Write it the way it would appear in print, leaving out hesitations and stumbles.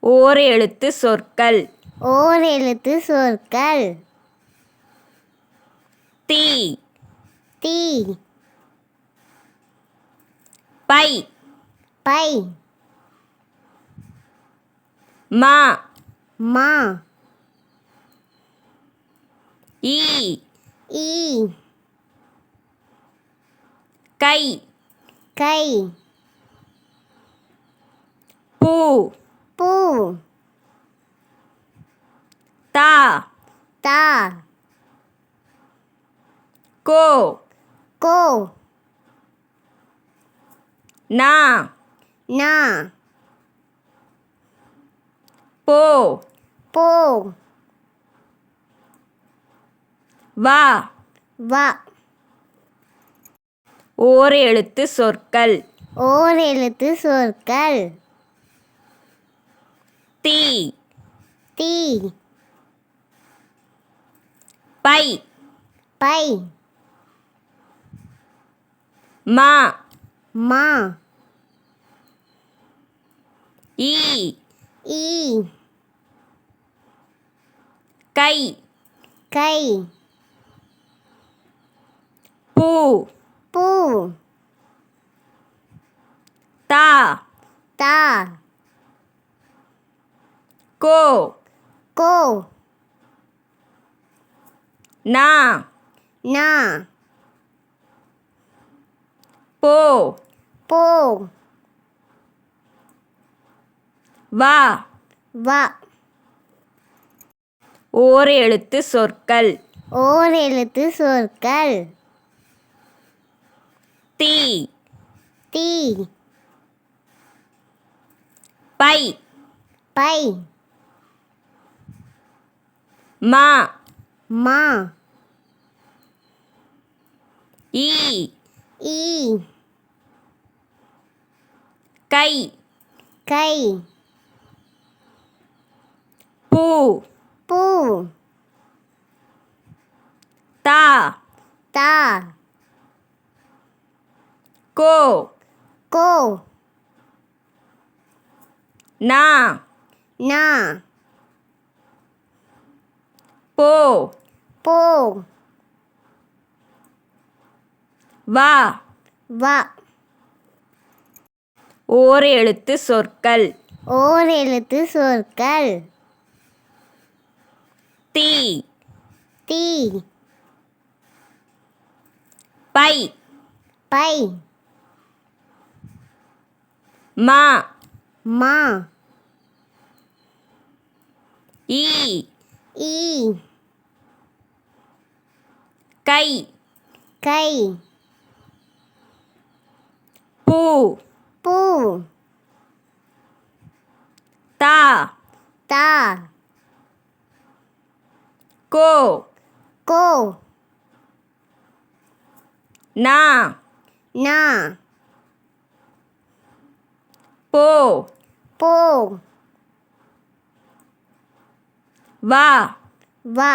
ஓர் எழுத்து சொற்கள். ஓர் எழுத்து சொற்கள். தீ தீ பை பை மா மா ஈ ஈ கை கை பூ பூ தா தா கோ கோ நா நா போ போ வா வா. ஓர் எழுத்து சொற்கள். ஓர் எழுத்து சொற்கள். தீ தீ பை பை மா மா ஈ ஈ கை கை பூ பூ தா தா கோ கோ நா நா போ போ வா வா. ஓர் எழுத்து சொற்கள். ஓர் எழுத்து சொற்கள். தீ தீ பை பை மா மா ஈ ஈ கை கை பூ பூ தா தா கோ கோ நா நா போ போ. ว வா வா ว வா. โ ஓர் எழுத்து சொற்கள். தீ தீ பை பை மா ஈ ஈ கை கை பூ தா தா கோ நா நா போ போ வா வா. ஓர் எழுத்து சொற்கள். தீ தீ பை பை மா ஈ ஈ கை பூ தா தா கோ நா நா போ ஓர் எழுத்து சொற்கள். ஓர் எழுத்து சொற்கள். தீ தீ பை பை மா மா ஈ ஈ கை கை பூ பூ தா தா கோ கோ நா நா போ போ. வா ว வா